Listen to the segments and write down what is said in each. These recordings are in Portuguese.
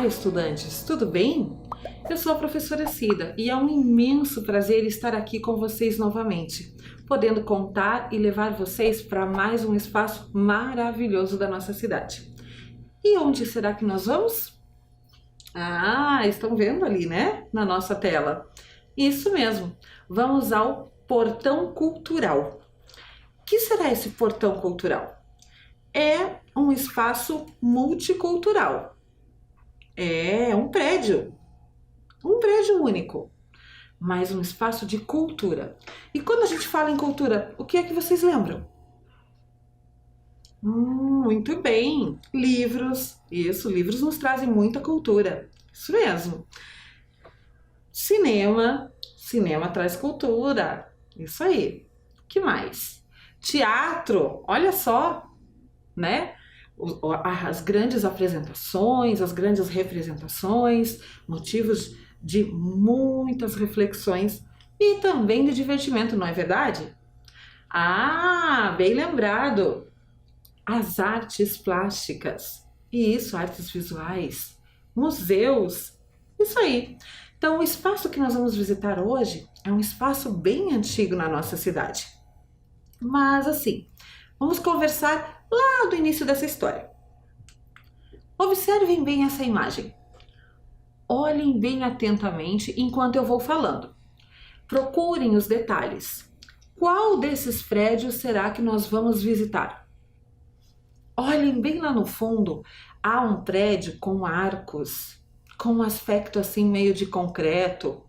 estudantes, tudo bem? Eu sou a professora Cida e é um imenso prazer estar aqui com vocês novamente, podendo contar e levar vocês para mais um espaço maravilhoso da nossa cidade. E onde será que nós vamos? Estão vendo ali, né? Na nossa tela. Isso mesmo, vamos ao Portão Cultural. O que será esse Portão Cultural? É um espaço multicultural. É um prédio único, mas um espaço de cultura. E quando a gente fala em cultura, o que é que vocês lembram? Muito bem, livros. Isso, livros nos trazem muita cultura. Isso mesmo. Cinema traz cultura. Isso aí. O que mais? Teatro, olha só, né? As grandes apresentações, as grandes representações, motivos de muitas reflexões e também de divertimento, não é verdade? Bem lembrado! As artes plásticas, e isso, artes visuais, museus, isso aí. Então, o espaço que nós vamos visitar hoje é um espaço bem antigo na nossa cidade. Mas assim, vamos conversar lá do início dessa história. Observem bem essa imagem. Olhem bem atentamente enquanto eu vou falando. Procurem os detalhes. Qual desses prédios será que nós vamos visitar? Olhem bem lá no fundo, há um prédio com arcos, com um aspecto assim meio de concreto.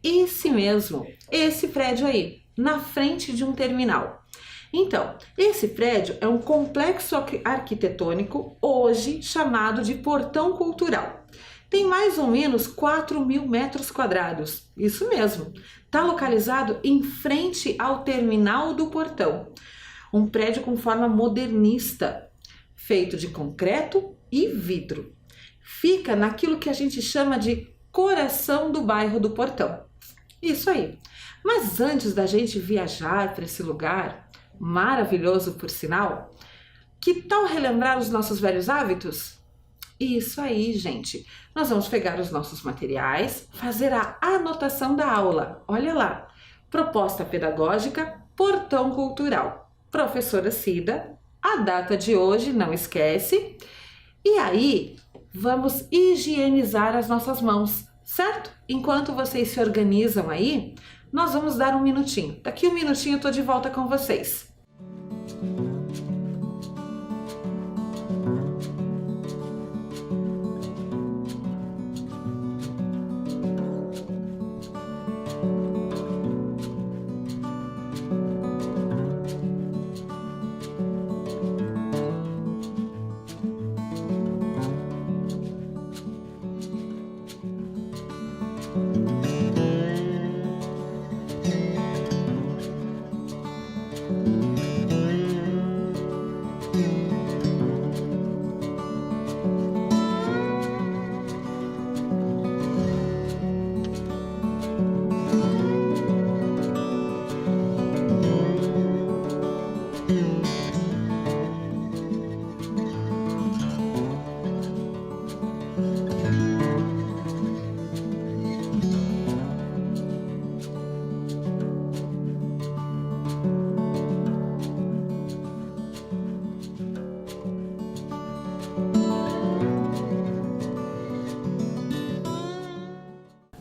Esse mesmo, esse prédio aí, na frente de um terminal. Então, esse prédio é um complexo arquitetônico, hoje chamado de Portão Cultural. Tem mais ou menos 4.000 metros quadrados, isso mesmo. Está localizado em frente ao terminal do portão. Um prédio com forma modernista, feito de concreto e vidro. Fica naquilo que a gente chama de coração do bairro do Portão. Isso aí. Mas antes da gente viajar para esse lugar, maravilhoso por sinal, que tal relembrar os nossos velhos hábitos? Isso aí, gente. Nós vamos pegar os nossos materiais, fazer a anotação da aula. Olha lá. Proposta pedagógica, Portão Cultural. Professora Cida, a data de hoje, não esquece. E aí, vamos higienizar as nossas mãos, certo? Enquanto vocês se organizam aí, nós vamos dar um minutinho. Daqui um minutinho eu tô de volta com vocês.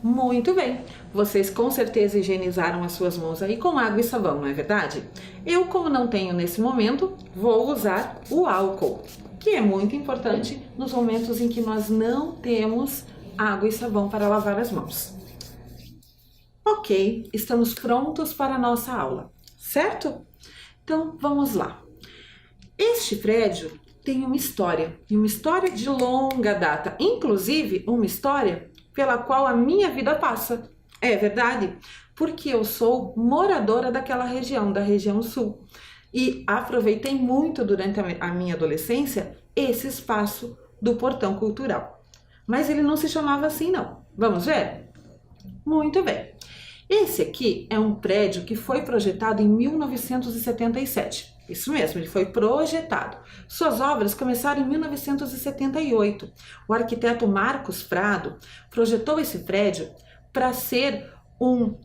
Muito bem, vocês com certeza higienizaram as suas mãos aí com água e sabão, não é verdade? Eu, como não tenho nesse momento, vou usar o álcool, que é muito importante nos momentos em que nós não temos água e sabão para lavar as mãos. Ok, estamos prontos para a nossa aula, certo? Então, vamos lá. Este prédio tem uma história, e uma história de longa data, inclusive uma história pela qual a minha vida passa. É verdade, porque eu sou moradora daquela região, da região sul, e aproveitei muito durante a minha adolescência esse espaço do Portão Cultural. Mas ele não se chamava assim, não. Vamos ver? Muito bem. Esse aqui é um prédio que foi projetado em 1977. Isso mesmo, ele foi projetado. Suas obras começaram em 1978. O arquiteto Marcos Prado projetou esse prédio para ser um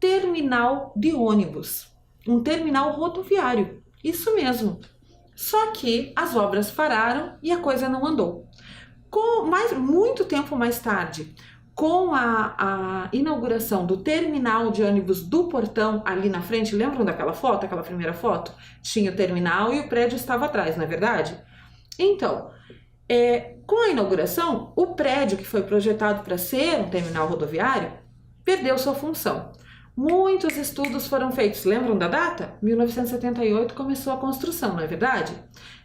terminal de ônibus, um terminal rodoviário. Isso mesmo. Só que as obras pararam e a coisa não andou. Muito tempo mais tarde, com a inauguração do terminal de ônibus do Portão ali na frente, lembram daquela foto, aquela primeira foto? Tinha o terminal e o prédio estava atrás, não é verdade? Então, com a inauguração, o prédio que foi projetado para ser um terminal rodoviário perdeu sua função. Muitos estudos foram feitos, lembram da data? 1978 começou a construção, não é verdade?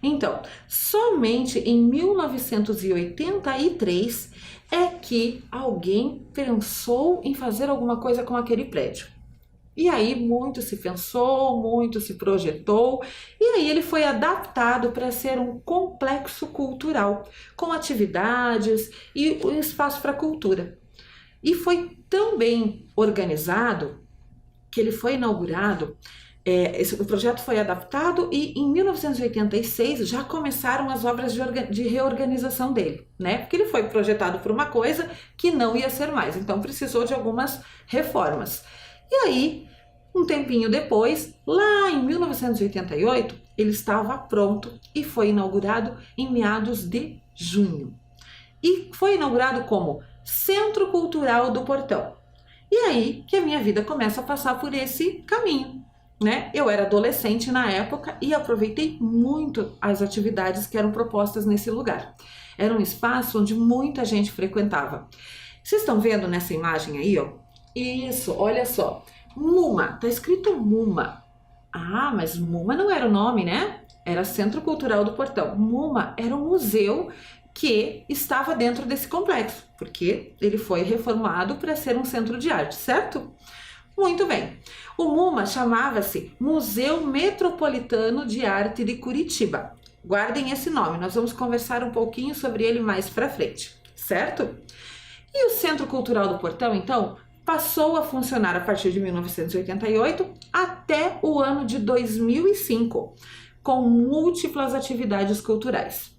Então, somente em 1983 é que alguém pensou em fazer alguma coisa com aquele prédio. E aí muito se pensou, muito se projetou, e aí ele foi adaptado para ser um complexo cultural, com atividades e um espaço para cultura. E foi tão bem organizado que ele foi inaugurado, o projeto foi adaptado e em 1986 já começaram as obras de reorganização dele, né? Porque ele foi projetado para uma coisa que não ia ser mais, então precisou de algumas reformas. E aí, um tempinho depois, lá em 1988, ele estava pronto e foi inaugurado em meados de junho. E foi inaugurado como Centro Cultural do Portão. E aí que a minha vida começa a passar por esse caminho, né? Eu era adolescente na época e aproveitei muito as atividades que eram propostas nesse lugar. Era um espaço onde muita gente frequentava. Vocês estão vendo nessa imagem aí, ó? Isso, olha só. MUMA, tá escrito MUMA. Ah, mas MUMA não era o nome, né? Era Centro Cultural do Portão. MUMA era um museu que estava dentro desse complexo, porque ele foi reformado para ser um centro de arte, certo? Muito bem. O MUMA chamava-se Museu Metropolitano de Arte de Curitiba. Guardem esse nome, nós vamos conversar um pouquinho sobre ele mais para frente, certo? E o Centro Cultural do Portão, então, passou a funcionar a partir de 1988 até o ano de 2005, com múltiplas atividades culturais.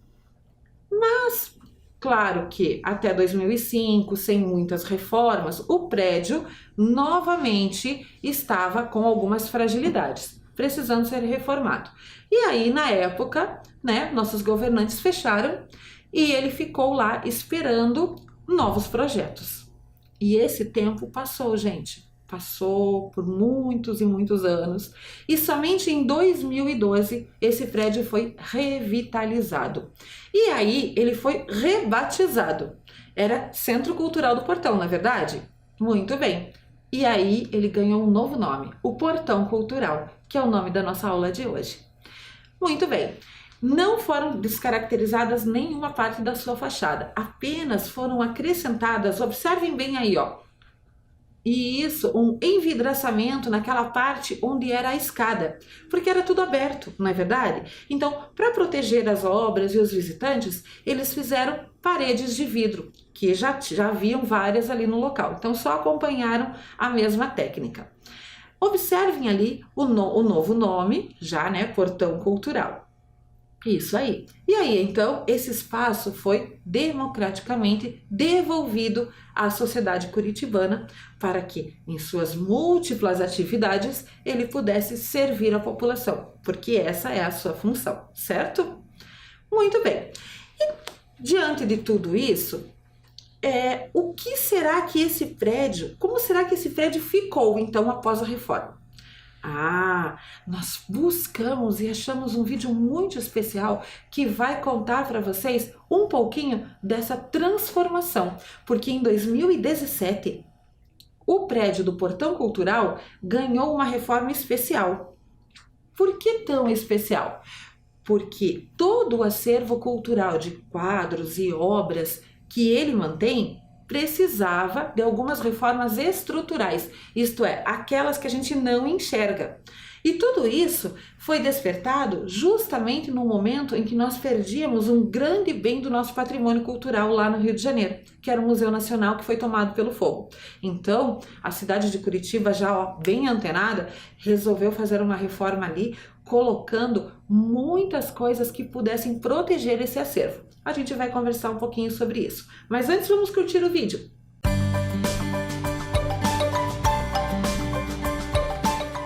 Mas, claro que até 2005, sem muitas reformas, o prédio novamente estava com algumas fragilidades, precisando ser reformado. E aí, na época, né, nossos governantes fecharam e ele ficou lá esperando novos projetos. E esse tempo passou, gente. Passou por muitos e muitos anos e somente em 2012 esse prédio foi revitalizado. E aí ele foi rebatizado. Era Centro Cultural do Portão, não é verdade? Muito bem. E aí ele ganhou um novo nome, o Portão Cultural, que é o nome da nossa aula de hoje. Muito bem. Não foram descaracterizadas nenhuma parte da sua fachada, apenas foram acrescentadas, observem bem aí, ó. E isso, um envidraçamento naquela parte onde era a escada, porque era tudo aberto, não é verdade? Então, para proteger as obras e os visitantes, eles fizeram paredes de vidro, que já haviam várias ali no local, então só acompanharam a mesma técnica. Observem ali o novo nome, já, né, Portão Cultural. Isso aí. E aí, então, esse espaço foi democraticamente devolvido à sociedade curitibana para que, em suas múltiplas atividades, ele pudesse servir a população, porque essa é a sua função, certo? Muito bem. E, diante de tudo isso, o que será que esse prédio, como será que esse prédio ficou, então, após a reforma? Nós buscamos e achamos um vídeo muito especial que vai contar para vocês um pouquinho dessa transformação, porque em 2017 o prédio do Portão Cultural ganhou uma reforma especial. Por que tão especial? Porque todo o acervo cultural de quadros e obras que ele mantém precisava de algumas reformas estruturais, isto é, aquelas que a gente não enxerga. E tudo isso foi despertado justamente no momento em que nós perdíamos um grande bem do nosso patrimônio cultural lá no Rio de Janeiro, que era o Museu Nacional, que foi tomado pelo fogo. Então, a cidade de Curitiba, já bem antenada, resolveu fazer uma reforma ali, colocando muitas coisas que pudessem proteger esse acervo. A gente vai conversar um pouquinho sobre isso. Mas antes, vamos curtir o vídeo.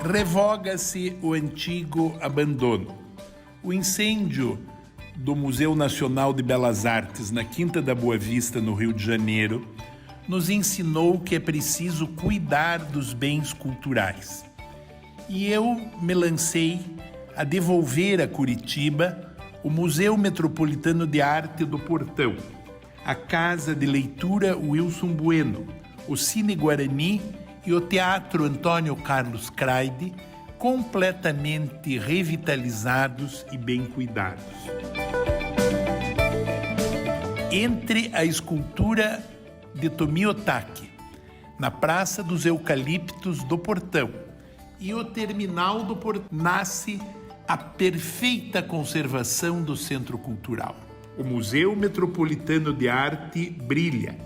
Revoga-se o antigo abandono. O incêndio do Museu Nacional de Belas Artes na Quinta da Boa Vista, no Rio de Janeiro, nos ensinou que é preciso cuidar dos bens culturais. E eu me lancei a devolver a Curitiba o Museu Metropolitano de Arte do Portão, a Casa de Leitura Wilson Bueno, o Cine Guarani e o Teatro Antônio Carlos Craide, completamente revitalizados e bem cuidados. Entre a escultura de Tomio Otaki, na Praça dos Eucaliptos do Portão, e o Terminal do Portão, nasce a perfeita conservação do Centro Cultural. O Museu Metropolitano de Arte brilha,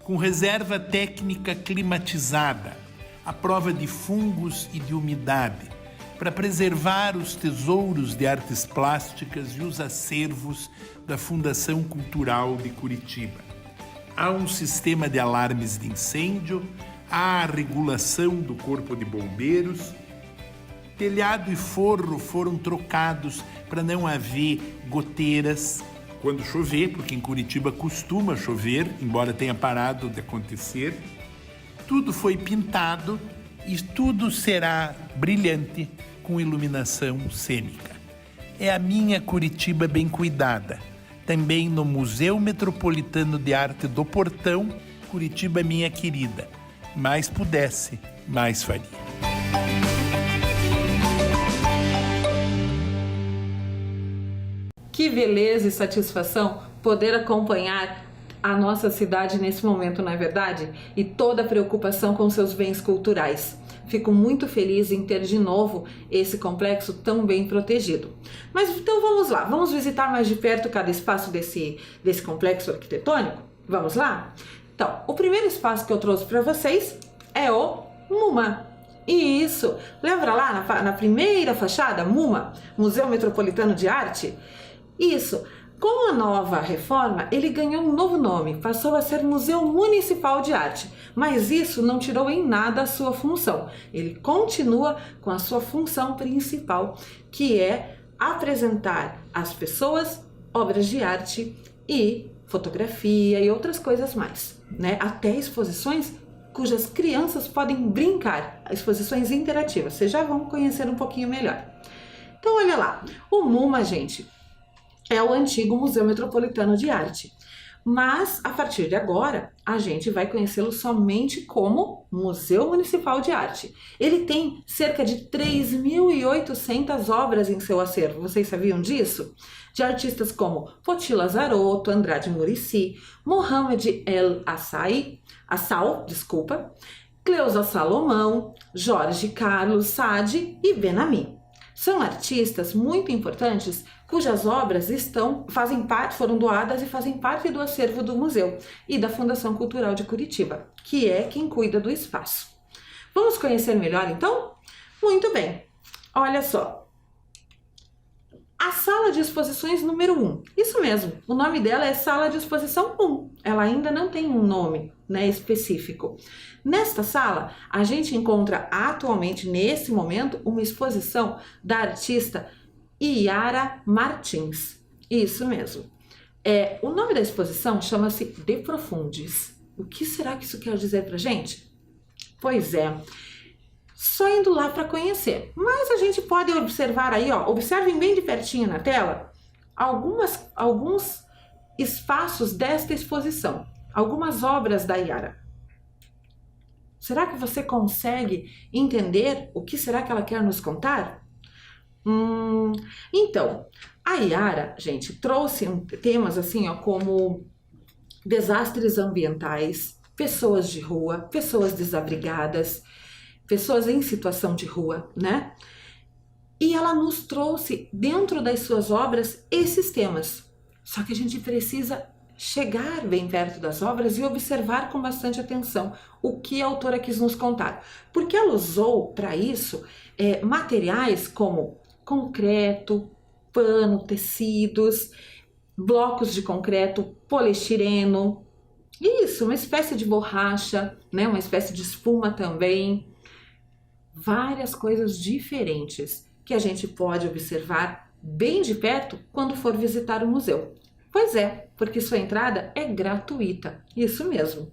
com reserva técnica climatizada, à prova de fungos e de umidade, para preservar os tesouros de artes plásticas e os acervos da Fundação Cultural de Curitiba. Há um sistema de alarmes de incêndio, há a regulação do Corpo de Bombeiros. Telhado e forro foram trocados para não haver goteiras quando chover, porque em Curitiba costuma chover, embora tenha parado de acontecer. Tudo foi pintado e tudo será brilhante com iluminação cênica. É a minha Curitiba bem cuidada. Também no Museu Metropolitano de Arte do Portão, Curitiba minha querida. Mais pudesse, mais faria. Que beleza e satisfação poder acompanhar a nossa cidade nesse momento, não é verdade? E toda a preocupação com seus bens culturais. Fico muito feliz em ter de novo esse complexo tão bem protegido. Mas então vamos lá, vamos visitar mais de perto cada espaço desse complexo arquitetônico? Vamos lá? Então, o primeiro espaço que eu trouxe para vocês é o MUMA. E isso, lembra lá na primeira fachada, MUMA, Museu Metropolitano de Arte? Isso, com a nova reforma, ele ganhou um novo nome, passou a ser Museu Municipal de Arte, mas isso não tirou em nada a sua função. Ele continua com a sua função principal, que é apresentar às pessoas obras de arte e fotografia e outras coisas mais, né? Até exposições cujas crianças podem brincar, exposições interativas. Vocês já vão conhecer um pouquinho melhor. Então, olha lá, o MUMA, gente, é o antigo Museu Metropolitano de Arte. Mas, a partir de agora, a gente vai conhecê-lo somente como Museu Municipal de Arte. Ele tem cerca de 3.800 obras em seu acervo. Vocês sabiam disso? De artistas como Poti Lazarotto, Andrade Muricy, Mohamed El Assal, Cleusa Salomão, Jorge Carlos Sade e Ben-Ami. São artistas muito importantes cujas obras foram doadas e fazem parte do acervo do museu e da Fundação Cultural de Curitiba, que é quem cuida do espaço. Vamos conhecer melhor então? Muito bem, olha só. A sala de exposições número 1, isso mesmo, o nome dela é Sala de Exposição 1, ela ainda não tem um nome, né, específico. Nesta sala, a gente encontra atualmente, nesse momento, uma exposição da artista Yara Martins, isso mesmo. O nome da exposição chama-se De Profundis. O que será que isso quer dizer pra gente? Pois é, só indo lá para conhecer. Mas a gente pode observar aí, ó, observem bem de pertinho na tela, alguns espaços desta exposição, algumas obras da Yara. Será que você consegue entender o que será que ela quer nos contar? Então, a Yara, gente, trouxe temas assim, ó, como desastres ambientais, pessoas de rua, pessoas desabrigadas, pessoas em situação de rua, né? e ela nos trouxe dentro das suas obras esses temas. Só que a gente precisa chegar bem perto das obras e observar com bastante atenção o que a autora quis nos contar. Porque ela usou para isso materiais como concreto, pano, tecidos, blocos de concreto, poliestireno, isso, uma espécie de borracha, né? Uma espécie de espuma também. Várias coisas diferentes que a gente pode observar bem de perto quando for visitar o museu. Pois é, porque sua entrada é gratuita, isso mesmo.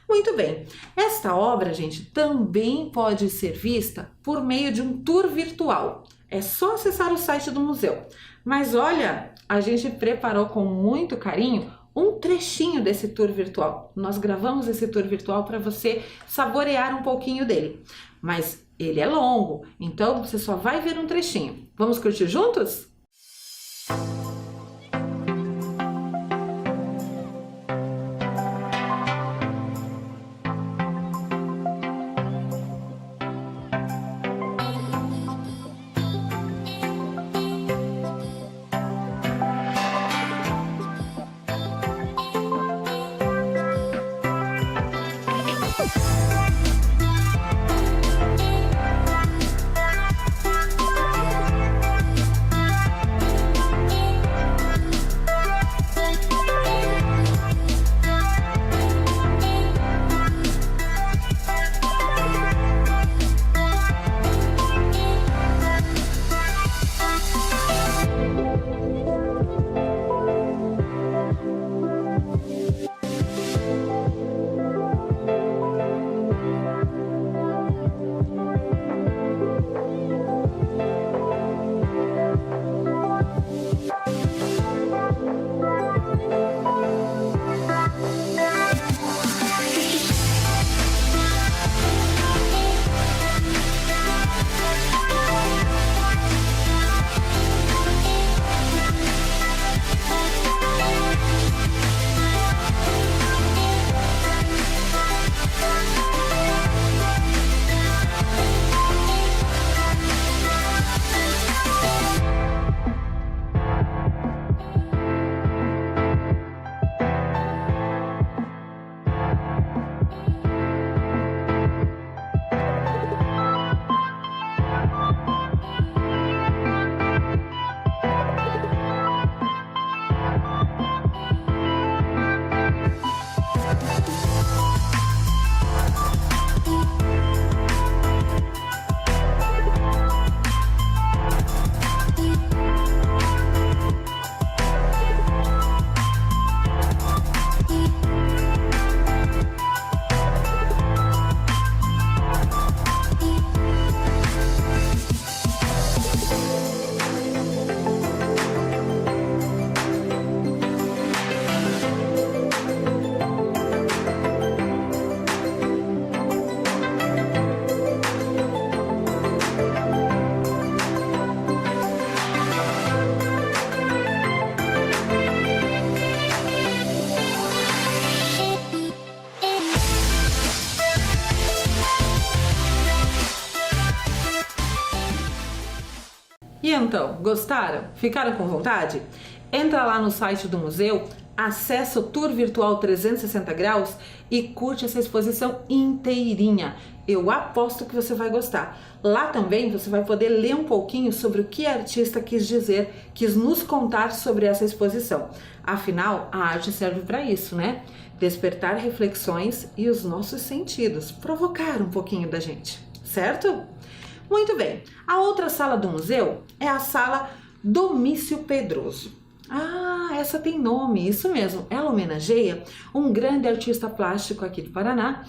Muito bem, esta obra, gente, também pode ser vista por meio de um tour virtual. É só acessar o site do museu. Mas olha, a gente preparou com muito carinho um trechinho desse tour virtual. Nós gravamos esse tour virtual para você saborear um pouquinho dele. Mas ele é longo, então você só vai ver um trechinho. Vamos curtir juntos? E então, gostaram? Ficaram com vontade? Entra lá no site do museu, acessa o Tour Virtual 360 Graus e curte essa exposição inteirinha. Eu aposto que você vai gostar. Lá também você vai poder ler um pouquinho sobre o que a artista quis dizer, quis nos contar sobre essa exposição. Afinal, a arte serve para isso, né? Despertar reflexões e os nossos sentidos, provocar um pouquinho da gente, certo? Muito bem, a outra sala do museu é a sala Domício Pedroso. Ah, essa tem nome, isso mesmo, ela homenageia um grande artista plástico aqui do Paraná,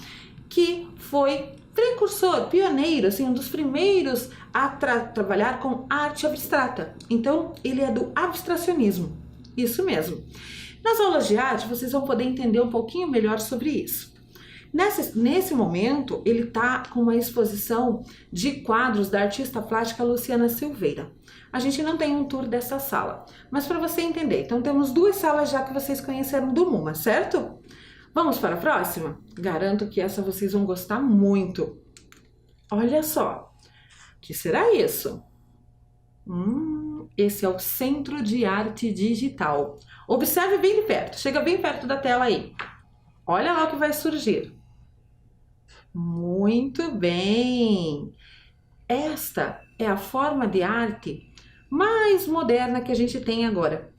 que foi precursor, pioneiro, assim, um dos primeiros a trabalhar com arte abstrata. Então, ele é do abstracionismo, isso mesmo. Nas aulas de arte, vocês vão poder entender um pouquinho melhor sobre isso. Nesse momento, ele está com uma exposição de quadros da artista plástica Luciana Silveira. A gente não tem um tour dessa sala, mas para você entender, então temos duas salas já que vocês conheceram do MUMA, certo? Vamos para a próxima? Garanto que essa vocês vão gostar muito. Olha só, o que será isso? Esse é o Centro de Arte Digital. Observe bem de perto, chega bem perto da tela aí. Olha lá o que vai surgir. Muito bem! Esta é a forma de arte mais moderna que a gente tem agora.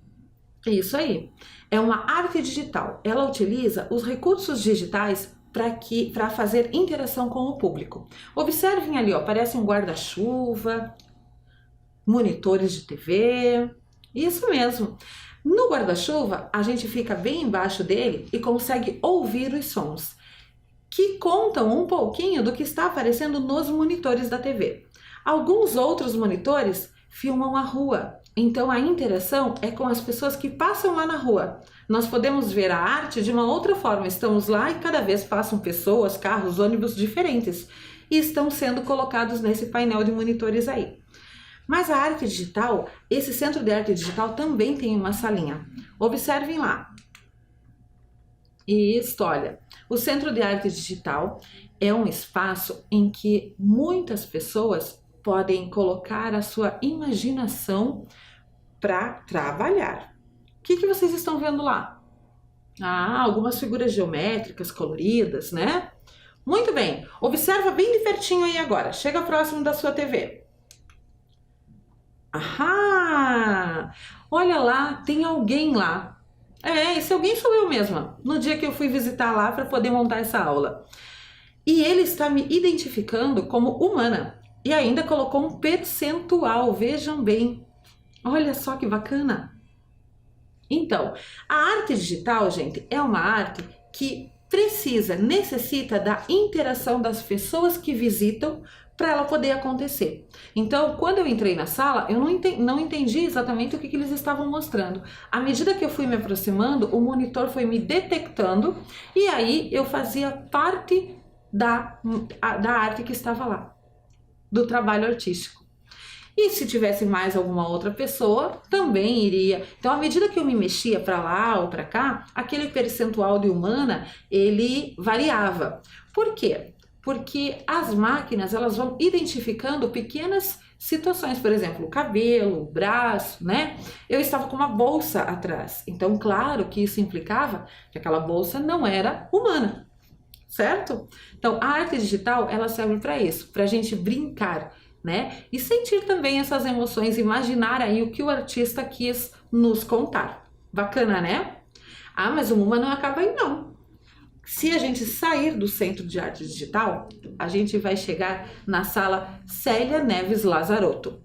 Isso aí. É uma arte digital. Ela utiliza os recursos digitais para fazer interação com o público. Observem ali, ó, parece um guarda-chuva, monitores de TV. Isso mesmo. No guarda-chuva, a gente fica bem embaixo dele e consegue ouvir os sons, que contam um pouquinho do que está aparecendo nos monitores da TV. Alguns outros monitores filmam a rua, então a interação é com as pessoas que passam lá na rua. Nós podemos ver a arte de uma outra forma, estamos lá e cada vez passam pessoas, carros, ônibus diferentes e estão sendo colocados nesse painel de monitores aí. Mas a arte digital, esse Centro de Arte Digital também tem uma salinha. Observem lá. Isso, olha, o Centro de Arte Digital é um espaço em que muitas pessoas podem colocar a sua imaginação para trabalhar. O que vocês estão vendo lá? Algumas figuras geométricas coloridas, né? Muito bem, observa bem de pertinho aí agora, chega próximo da sua TV. Olha lá, tem alguém lá. Esse alguém sou eu mesma, no dia que eu fui visitar lá para poder montar essa aula. E ele está me identificando como humana e ainda colocou um percentual, vejam bem. Olha só que bacana. Então, a arte digital, gente, é uma arte que necessita da interação das pessoas que visitam para ela poder acontecer. Então, quando eu entrei na sala, eu não entendi exatamente o que eles estavam mostrando. À medida que eu fui me aproximando, o monitor foi me detectando e aí eu fazia parte da arte que estava lá, do trabalho artístico. E se tivesse mais alguma outra pessoa, também iria. Então, à medida que eu me mexia para lá ou para cá, aquele percentual de humana, ele variava. Por quê? Porque as máquinas, elas vão identificando pequenas situações, por exemplo, o cabelo, o braço, né? Eu estava com uma bolsa atrás, então claro que isso implicava que aquela bolsa não era humana, certo? Então a arte digital, ela serve para isso, para a gente brincar, né? E sentir também essas emoções, imaginar aí o que o artista quis nos contar. Bacana, né? Mas o MUMA não acaba aí não. Se a gente sair do Centro de Arte Digital, a gente vai chegar na sala Célia Neves Lazarotto.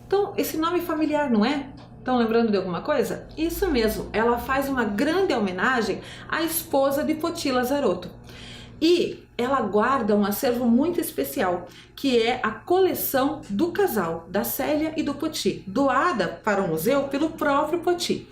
Então, esse nome familiar, não é? Estão lembrando de alguma coisa? Isso mesmo, ela faz uma grande homenagem à esposa de Poti Lazarotto. E ela guarda um acervo muito especial, que é a coleção do casal, da Célia e do Poti, doada para o museu pelo próprio Poti.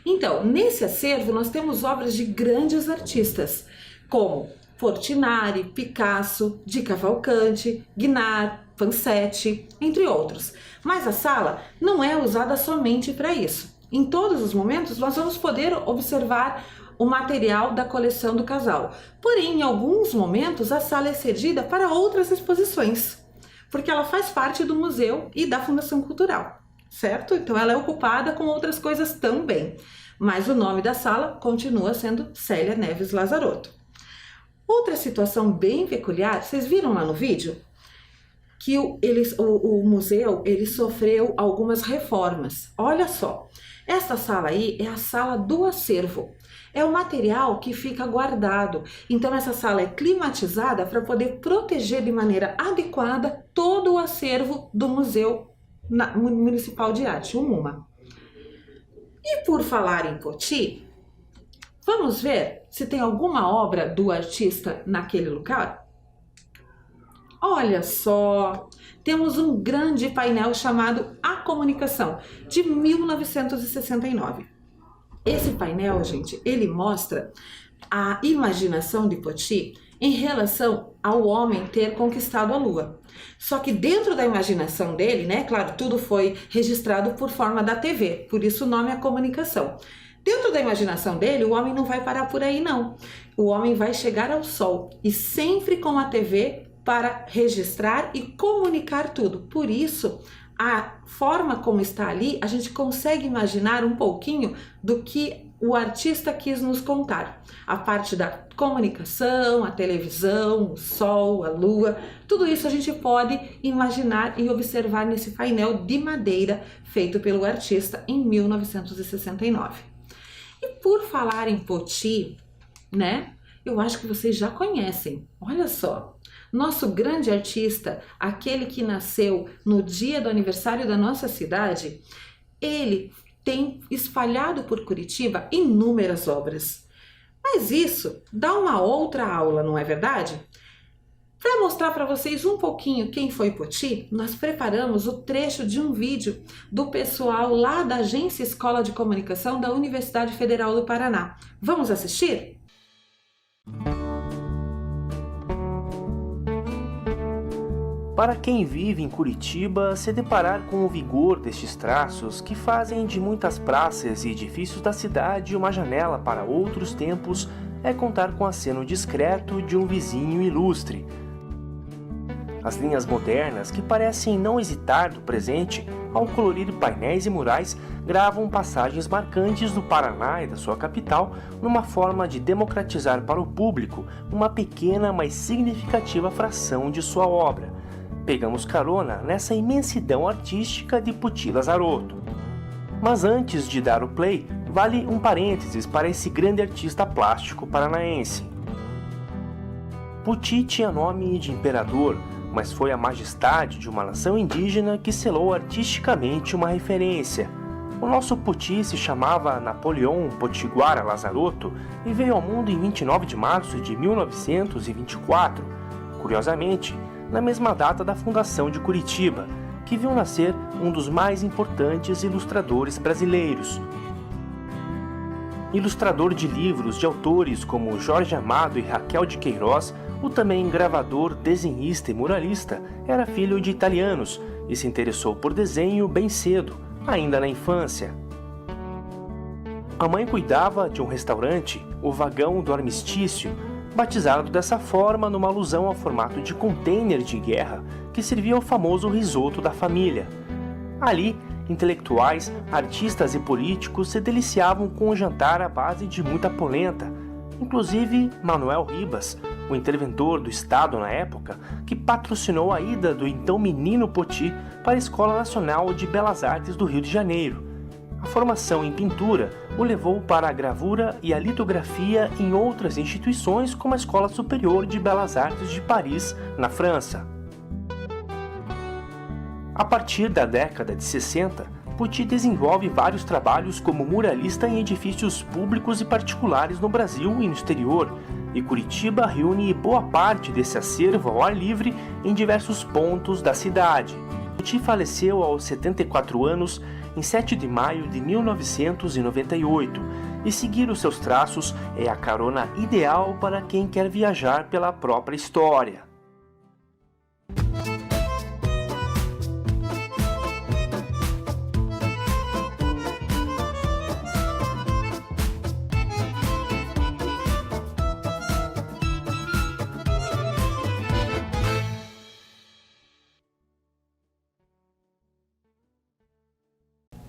Então, nesse acervo nós temos obras de grandes artistas, como Portinari, Picasso, Di Cavalcanti, Guinar, Vanzetti, entre outros. Mas a sala não é usada somente para isso. Em todos os momentos nós vamos poder observar o material da coleção do casal. Porém, em alguns momentos a sala é cedida para outras exposições, porque ela faz parte do museu e da Fundação Cultural. Certo? Então ela é ocupada com outras coisas também, mas o nome da sala continua sendo Célia Neves Lazarotto. Outra situação bem peculiar, vocês viram lá no vídeo que o museu ele sofreu algumas reformas. Olha só, essa sala aí é a sala do acervo. É o material que fica guardado. Então essa sala é climatizada para poder proteger de maneira adequada todo o acervo do Museu Municipal de Arte, o MUMA. E por falar em Poti, vamos ver se tem alguma obra do artista naquele lugar? Olha só, temos um grande painel chamado A Comunicação, de 1969. Esse painel, gente, ele mostra a imaginação de Poti em relação ao homem ter conquistado a Lua. Só que dentro da imaginação dele, né, claro, tudo foi registrado por forma da TV, por isso o nome é comunicação. Dentro da imaginação dele, o homem não vai parar por aí não. O homem vai chegar ao Sol e sempre com a TV para registrar e comunicar tudo. Por isso, a forma como está ali, a gente consegue imaginar um pouquinho do que o artista quis nos contar. A parte da comunicação, a televisão, o sol, a lua, tudo isso a gente pode imaginar e observar nesse painel de madeira feito pelo artista em 1969. E por falar em Poti, né? Eu acho que vocês já conhecem. Olha só, nosso grande artista, aquele que nasceu no dia do aniversário da nossa cidade, ele tem espalhado por Curitiba inúmeras obras. Mas isso dá uma outra aula, não é verdade? Para mostrar para vocês um pouquinho quem foi Poti, nós preparamos o trecho de um vídeo do pessoal lá da Agência Escola de Comunicação da Universidade Federal do Paraná. Vamos assistir? Para quem vive em Curitiba, se deparar com o vigor destes traços que fazem de muitas praças e edifícios da cidade uma janela para outros tempos é contar com o aceno discreto de um vizinho ilustre. As linhas modernas, que parecem não hesitar do presente, ao colorir painéis e murais, gravam passagens marcantes do Paraná e da sua capital numa forma de democratizar para o público uma pequena, mas significativa fração de sua obra. Pegamos carona nessa imensidão artística de Poti Lazarotto. Mas antes de dar o play, vale um parênteses para esse grande artista plástico paranaense. Poti tinha nome de imperador, mas foi a majestade de uma nação indígena que selou artisticamente uma referência. O nosso Poti se chamava Napoleão Potiguara Lazarotto e veio ao mundo em 29 de março de 1924, curiosamente, na mesma data da fundação de Curitiba, que viu nascer um dos mais importantes ilustradores brasileiros. Ilustrador de livros de autores como Jorge Amado e Raquel de Queiroz, o também gravador, desenhista e muralista era filho de italianos e se interessou por desenho bem cedo, ainda na infância. A mãe cuidava de um restaurante, o Vagão do Armistício, batizado dessa forma numa alusão ao formato de container de guerra que servia ao famoso risoto da família. Ali, intelectuais, artistas e políticos se deliciavam com o jantar à base de muita polenta, inclusive Manuel Ribas, o interventor do Estado na época, que patrocinou a ida do então menino Poti para a Escola Nacional de Belas Artes do Rio de Janeiro. A formação em pintura o levou para a gravura e a litografia em outras instituições, como a Escola Superior de Belas Artes de Paris, na França. A partir da década de 60, Poti desenvolve vários trabalhos como muralista em edifícios públicos e particulares no Brasil e no exterior, e Curitiba reúne boa parte desse acervo ao ar livre em diversos pontos da cidade. Poti faleceu aos 74 anos em 7 de maio de 1998, e seguir os seus traços é a carona ideal para quem quer viajar pela própria história.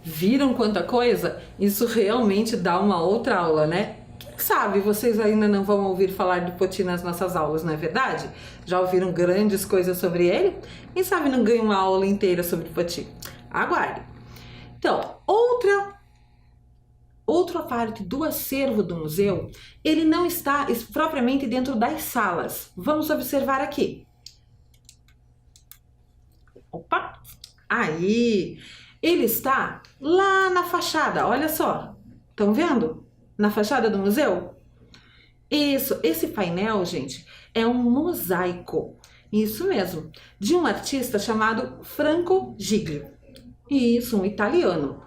Viram quanta coisa? Isso realmente dá uma outra aula, né? Quem sabe vocês ainda não vão ouvir falar de Poti nas nossas aulas, não é verdade? Já ouviram grandes coisas sobre ele? Quem sabe não ganha uma aula inteira sobre Poti? Aguarde! Então, outra parte do acervo do museu, ele não está propriamente dentro das salas. Vamos observar aqui. Opa! Aí! Ele está lá na fachada, olha só. Estão vendo? Na fachada do museu? Isso, esse painel, gente, é um mosaico. Isso mesmo, de um artista chamado Franco Giglio. Isso, um italiano.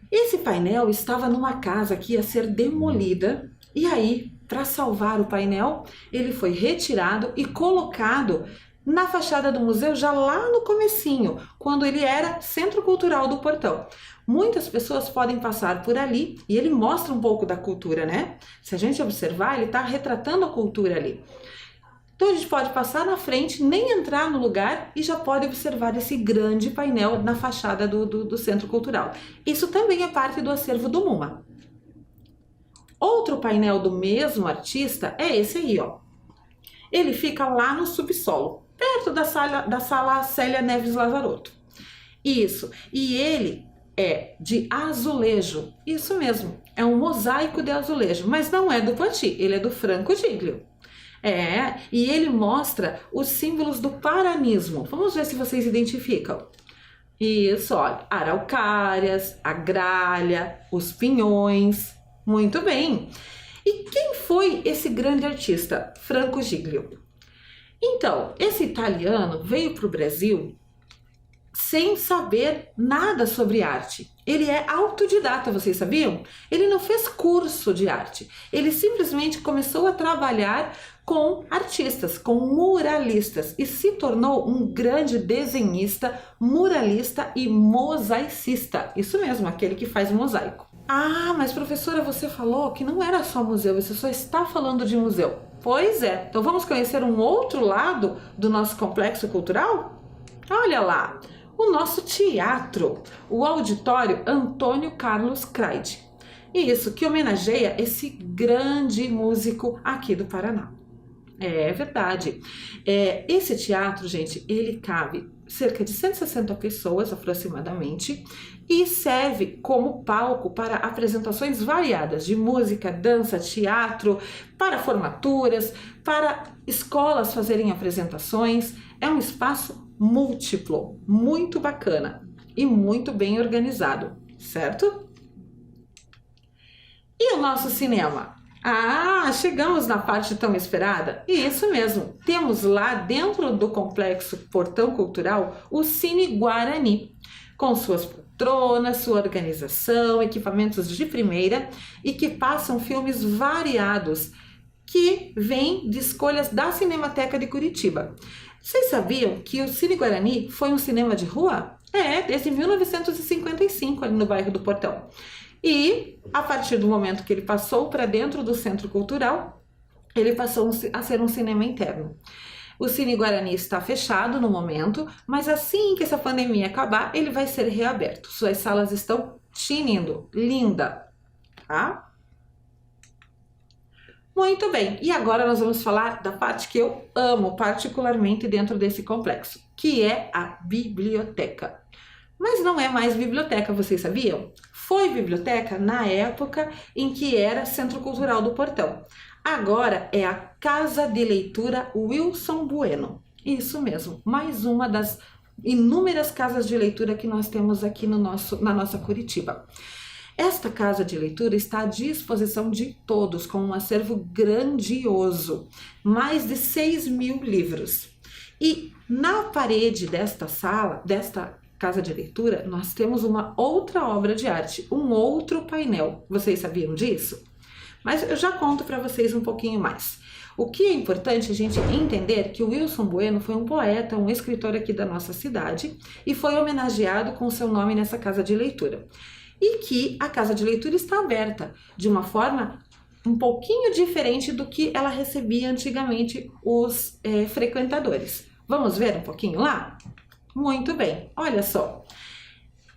Esse painel estava numa casa que ia ser demolida e aí, para salvar o painel, ele foi retirado e colocado na fachada do museu já lá no comecinho, quando ele era Centro Cultural do Portão. Muitas pessoas podem passar por ali e ele mostra um pouco da cultura, né? Se a gente observar, ele está retratando a cultura ali. Então a gente pode passar na frente, nem entrar no lugar e já pode observar esse grande painel na fachada do Centro Cultural. Isso também é parte do acervo do MUMA. Outro painel do mesmo artista é esse aí, ó. Ele fica lá no subsolo, perto da sala Célia Neves Lazarotto. Isso, e ele é de azulejo, isso mesmo, é um mosaico de azulejo, mas não é do Poti, ele é do Franco Giglio. E ele mostra os símbolos do paranismo. Vamos ver se vocês identificam. Isso, olha, araucárias, a gralha, os pinhões. Muito bem. E quem foi esse grande artista? Franco Giglio. Então, esse italiano veio para o Brasil sem saber nada sobre arte. Ele é autodidata, vocês sabiam? Ele não fez curso de arte. Ele simplesmente começou a trabalhar com artistas, com muralistas e se tornou um grande desenhista, muralista e mosaicista. Isso mesmo, aquele que faz mosaico. Ah, mas professora, você falou que não era só museu, você só está falando de museu. Pois é, então vamos conhecer um outro lado do nosso complexo cultural? Olha lá, o nosso teatro, o Auditório Antônio Carlos Craide. Isso, que homenageia esse grande músico aqui do Paraná. É verdade. Esse teatro, gente, ele cabe cerca de 160 pessoas aproximadamente e serve como palco para apresentações variadas de música, dança, teatro, para formaturas, para escolas fazerem apresentações. É um espaço múltiplo, muito bacana e muito bem organizado, certo? E o nosso cinema? Ah, chegamos na parte tão esperada. Isso mesmo, temos lá dentro do complexo Portão Cultural o Cine Guarani, com suas poltronas, sua organização, equipamentos de primeira e que passam filmes variados que vêm de escolhas da Cinemateca de Curitiba. Vocês sabiam que o Cine Guarani foi um cinema de rua? Desde 1955, ali no bairro do Portão. E, a partir do momento que ele passou para dentro do Centro Cultural, ele passou a ser um cinema interno. O Cine Guarani está fechado no momento, mas assim que essa pandemia acabar, ele vai ser reaberto. Suas salas estão tinindo, linda, tá? Muito bem, e agora nós vamos falar da parte que eu amo particularmente dentro desse complexo, que é a biblioteca. Mas não é mais biblioteca, vocês sabiam? Foi biblioteca na época em que era Centro Cultural do Portão. Agora é a Casa de Leitura Wilson Bueno. Isso mesmo, mais uma das inúmeras casas de leitura que nós temos aqui na nossa Curitiba. Esta casa de leitura está à disposição de todos, com um acervo grandioso, mais de 6.000 livros. E na parede desta casa de leitura, nós temos uma outra obra de arte, um outro painel. Vocês sabiam disso? Mas eu já conto para vocês um pouquinho mais. O que é importante a gente entender que o Wilson Bueno foi um poeta, um escritor aqui da nossa cidade e foi homenageado com seu nome nessa casa de leitura. E que a casa de leitura está aberta de uma forma um pouquinho diferente do que ela recebia antigamente os frequentadores. Vamos ver um pouquinho lá? Muito bem, olha só.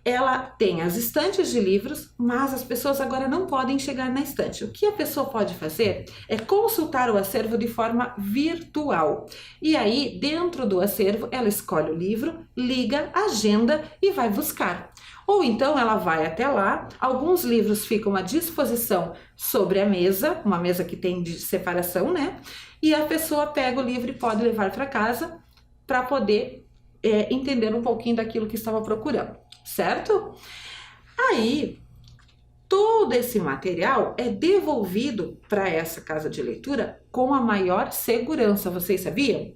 Ela tem as estantes de livros, mas as pessoas agora não podem chegar na estante. O que a pessoa pode fazer é consultar o acervo de forma virtual. E aí, dentro do acervo, ela escolhe o livro, liga, agenda e vai buscar. Ou então ela vai até lá, alguns livros ficam à disposição sobre a mesa, uma mesa que tem de separação, né? E a pessoa pega o livro e pode levar para casa para poder entender um pouquinho daquilo que estava procurando, certo? Aí, todo esse material é devolvido para essa casa de leitura com a maior segurança, vocês sabiam?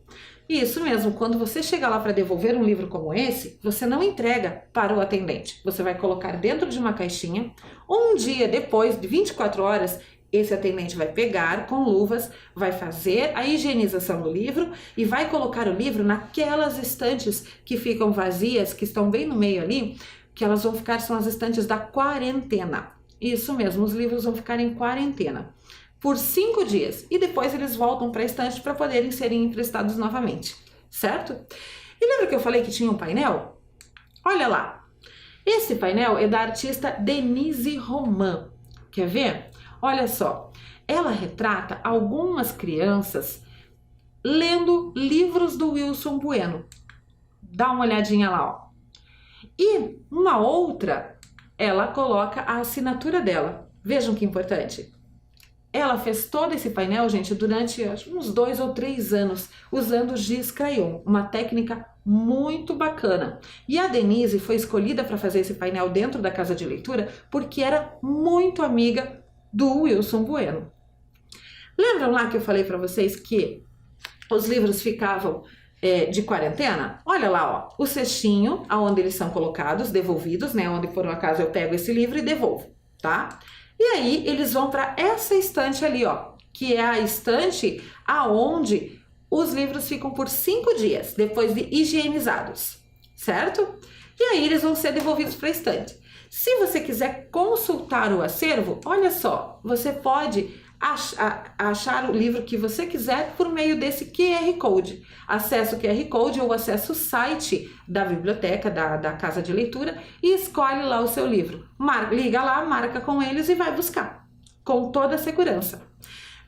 Isso mesmo, quando você chega lá para devolver um livro como esse, você não entrega para o atendente, você vai colocar dentro de uma caixinha, um dia depois de 24 horas, esse atendente vai pegar com luvas, vai fazer a higienização do livro e vai colocar o livro naquelas estantes que ficam vazias, que estão bem no meio ali, que elas vão ficar, são as estantes da quarentena. Isso mesmo, os livros vão ficar em quarentena. por 5 dias e depois eles voltam para a estante para poderem serem emprestados novamente, certo? E lembra que eu falei que tinha um painel? Olha lá, esse painel é da artista Denise Roman, quer ver? Olha só, ela retrata algumas crianças lendo livros do Wilson Bueno, dá uma olhadinha lá, ó. E uma outra, ela coloca a assinatura dela, vejam que importante. Ela fez todo esse painel, gente, durante uns 2 ou 3 anos, usando giz crayon, uma técnica muito bacana. E a Denise foi escolhida para fazer esse painel dentro da casa de leitura porque era muito amiga do Wilson Bueno. Lembram lá que eu falei para vocês que os livros ficavam de quarentena? Olha lá, ó, o cestinho aonde eles são colocados, devolvidos, né? Onde por um acaso eu pego esse livro e devolvo, tá? E aí eles vão para essa estante ali, ó, que é a estante aonde os livros ficam por 5 dias, depois de higienizados, certo? E aí eles vão ser devolvidos para a estante. Se você quiser consultar o acervo, olha só, você pode achar o livro que você quiser por meio desse QR Code. Acesse o QR Code ou acesse o site da biblioteca, da casa de leitura e escolhe lá o seu livro. Liga lá, marca com eles e vai buscar, com toda a segurança.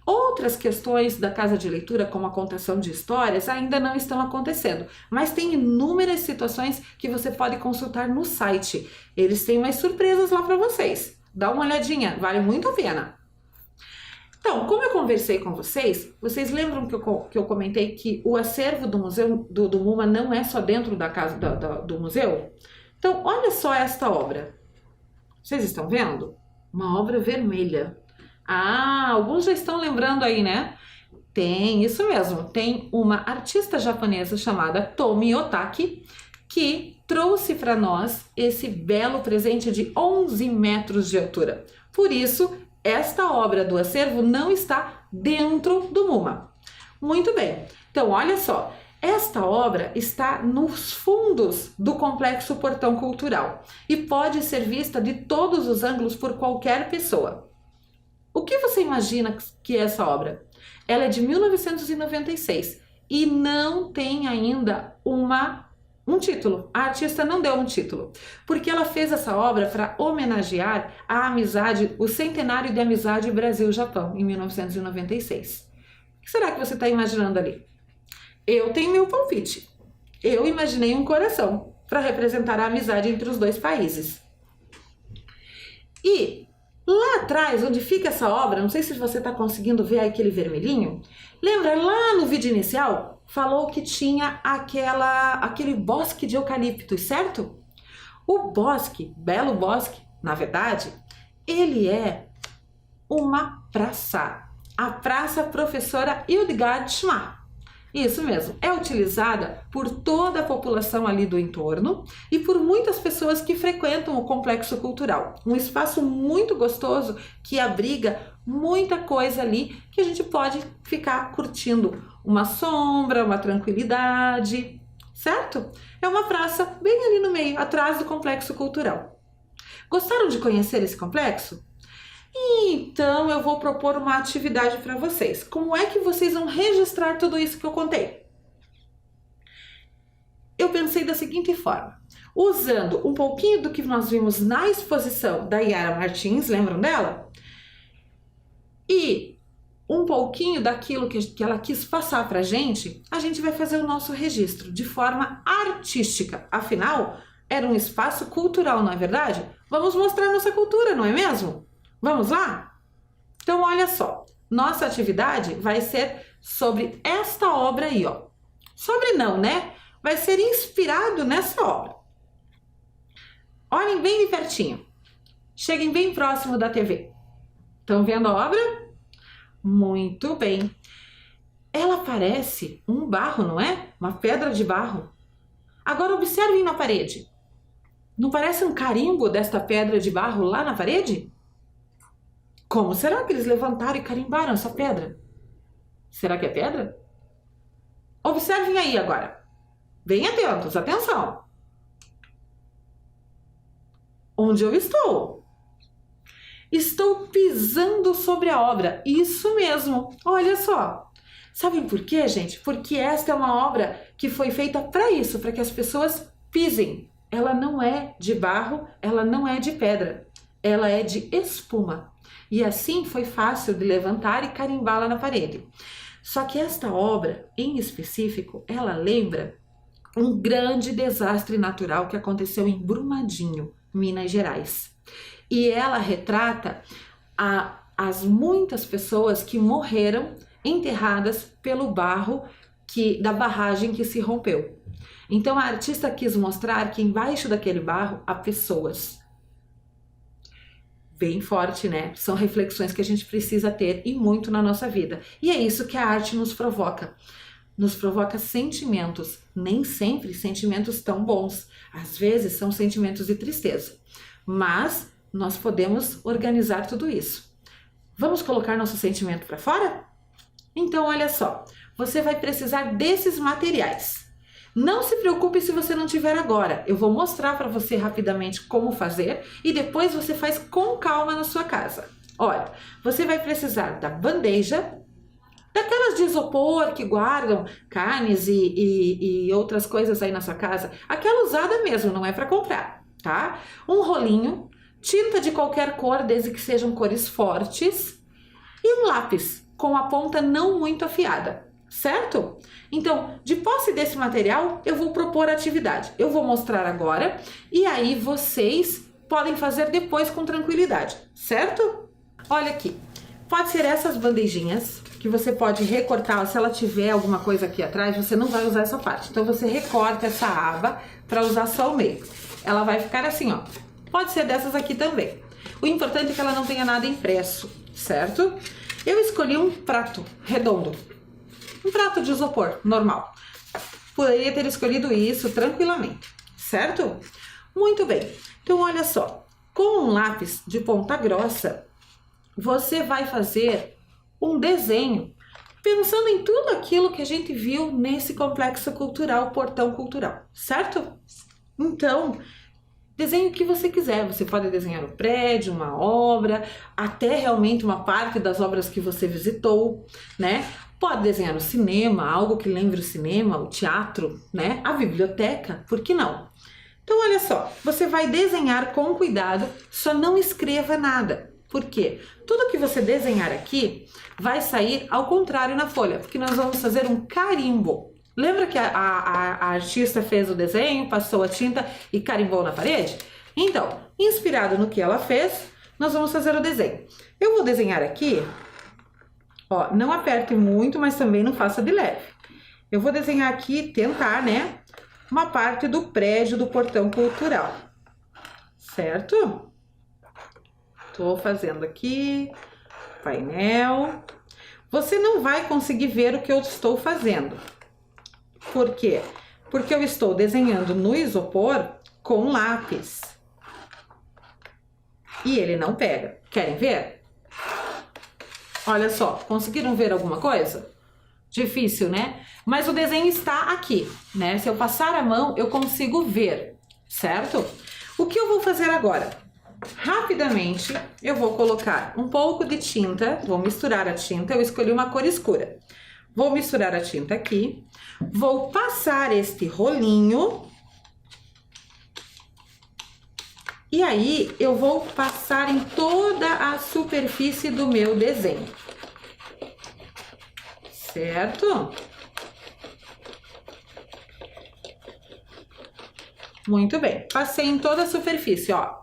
Outras questões da casa de leitura, como a contação de histórias, ainda não estão acontecendo, mas tem inúmeras situações que você pode consultar no site. Eles têm umas surpresas lá para vocês. Dá uma olhadinha, vale muito a pena. Então, como eu conversei com vocês lembram que eu comentei que o acervo do museu do MUMA não é só dentro da casa do museu? Então, olha só esta obra. Vocês estão vendo? Uma obra vermelha. Ah, alguns já estão lembrando aí, né? Tem, isso mesmo, tem uma artista japonesa chamada Tomi Otaki que trouxe para nós esse belo presente de 11 metros de altura. Por isso, esta obra do acervo não está dentro do MUMA. Muito bem, então olha só, esta obra está nos fundos do Complexo Portão Cultural e pode ser vista de todos os ângulos por qualquer pessoa. O que você imagina que é essa obra? Ela é de 1996 e não tem ainda um título. A artista não deu um título, porque ela fez essa obra para homenagear a amizade, o centenário de amizade Brasil-Japão, em 1996. O que será que você está imaginando ali? Eu tenho meu palpite. Eu imaginei um coração para representar a amizade entre os dois países. E lá atrás, onde fica essa obra, não sei se você está conseguindo ver aquele vermelhinho, lembra lá no vídeo inicial? Falou que tinha aquele bosque de eucaliptos, certo? O bosque, belo bosque, na verdade, ele é uma praça. A Praça Professora Hildegard Schmar. Isso mesmo, é utilizada por toda a população ali do entorno e por muitas pessoas que frequentam o Complexo Cultural. Um espaço muito gostoso que abriga muita coisa ali que a gente pode ficar curtindo. Uma sombra, uma tranquilidade, certo? É uma praça bem ali no meio, atrás do Complexo Cultural. Gostaram de conhecer esse complexo? Então eu vou propor uma atividade para vocês. Como é que vocês vão registrar tudo isso que eu contei? Eu pensei da seguinte forma, usando um pouquinho do que nós vimos na exposição da Yara Martins, lembram dela? E um pouquinho daquilo que ela quis passar para a gente vai fazer o nosso registro de forma artística. Afinal, era um espaço cultural, não é verdade? Vamos mostrar nossa cultura, não é mesmo? Vamos lá? Então, olha só, nossa atividade vai ser sobre esta obra aí, ó. Sobre não, né? Vai ser inspirado nessa obra. Olhem bem de pertinho. Cheguem bem próximo da TV. Estão vendo a obra? Muito bem. Ela parece um barro, não é? Uma pedra de barro. Agora observem na parede. Não parece um carimbo desta pedra de barro lá na parede? Como será que eles levantaram e carimbaram essa pedra? Será que é pedra? Observem aí agora. Bem atentos, atenção. Onde eu estou? Estou pisando sobre a obra. Isso mesmo, olha só. Sabem por quê, gente? Porque esta é uma obra que foi feita para isso, para que as pessoas pisem. Ela não é de barro, ela não é de pedra, ela é de espuma. E assim foi fácil de levantar e carimbá-la na parede. Só que esta obra, em específico, ela lembra um grande desastre natural que aconteceu em Brumadinho, Minas Gerais. E ela retrata as muitas pessoas que morreram enterradas pelo barro da barragem que se rompeu. Então a artista quis mostrar que embaixo daquele barro há pessoas. Bem forte, né? São reflexões que a gente precisa ter e muito na nossa vida. E é isso que a arte nos provoca. Nos provoca sentimentos, nem sempre sentimentos tão bons. Às vezes são sentimentos de tristeza. Mas nós podemos organizar tudo isso. Vamos colocar nosso sentimento para fora? Então, olha só. Você vai precisar desses materiais. Não se preocupe se você não tiver agora. Eu vou mostrar para você rapidamente como fazer e depois você faz com calma na sua casa. Olha, você vai precisar da bandeja, daquelas de isopor que guardam carnes e outras coisas aí na sua casa. Aquela usada mesmo, não é para comprar, tá? Um rolinho, tinta de qualquer cor, desde que sejam cores fortes, e um lápis com a ponta não muito afiada. Certo? Então, de posse desse material, eu vou propor a atividade. Eu vou mostrar agora e aí vocês podem fazer depois com tranquilidade, certo? Olha aqui, pode ser essas bandejinhas que você pode recortar. Se ela tiver alguma coisa aqui atrás, você não vai usar essa parte. Então, você recorta essa aba para usar só o meio. Ela vai ficar assim, ó. Pode ser dessas aqui também. O importante é que ela não tenha nada impresso, certo? Eu escolhi um prato redondo. Um prato de isopor, normal. Poderia ter escolhido isso tranquilamente, certo? Muito bem. Então, olha só. Com um lápis de ponta grossa, você vai fazer um desenho pensando em tudo aquilo que a gente viu nesse complexo cultural, Portão Cultural, certo? Então, desenhe o que você quiser. Você pode desenhar um prédio, uma obra, até realmente uma parte das obras que você visitou, né? Pode desenhar o cinema, algo que lembre o cinema, o teatro, né? A biblioteca, por que não? Então, olha só, você vai desenhar com cuidado, só não escreva nada. Por quê? Tudo que você desenhar aqui vai sair ao contrário na folha, porque nós vamos fazer um carimbo. Lembra que a artista fez o desenho, passou a tinta e carimbou na parede? Então, inspirado no que ela fez, nós vamos fazer o desenho. Eu vou desenhar aqui, ó, não aperte muito, mas também não faça de leve. Eu vou desenhar aqui, tentar, né, uma parte do prédio do Portão Cultural, certo? Tô fazendo aqui, painel. Você não vai conseguir ver o que eu estou fazendo. Por quê? Porque eu estou desenhando no isopor com lápis. E ele não pega. Querem ver? Olha só, conseguiram ver alguma coisa? Difícil, né? Mas o desenho está aqui, né? Se eu passar a mão, eu consigo ver, certo? O que eu vou fazer agora? Rapidamente, eu vou colocar um pouco de tinta, vou misturar a tinta, eu escolhi uma cor escura. Vou misturar a tinta aqui, vou passar este rolinho e aí eu vou passar em toda a superfície do meu desenho, certo? Muito bem, passei em toda a superfície, ó.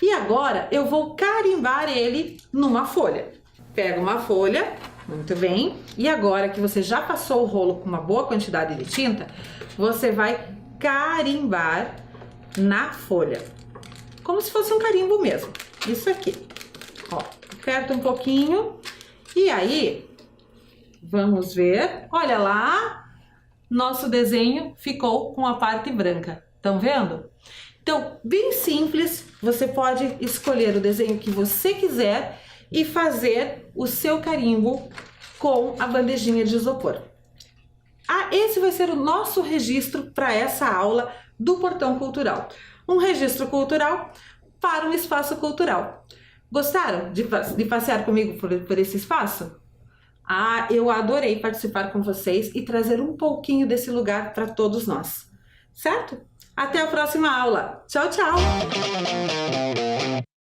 E agora eu vou carimbar ele numa folha. Pega uma folha, muito bem. E agora que você já passou o rolo com uma boa quantidade de tinta, você vai carimbar na folha. Como se fosse um carimbo mesmo. Isso aqui. Ó, aperta um pouquinho. E aí, vamos ver. Olha lá, nosso desenho ficou com a parte branca. Estão vendo? Então, bem simples, você pode escolher o desenho que você quiser e fazer o seu carimbo com a bandejinha de isopor. Ah, esse vai ser o nosso registro para essa aula do Portão Cultural. Um registro cultural para um espaço cultural. Gostaram de passear comigo por esse espaço? Ah, eu adorei participar com vocês e trazer um pouquinho desse lugar para todos nós, certo? Até a próxima aula. Tchau, tchau!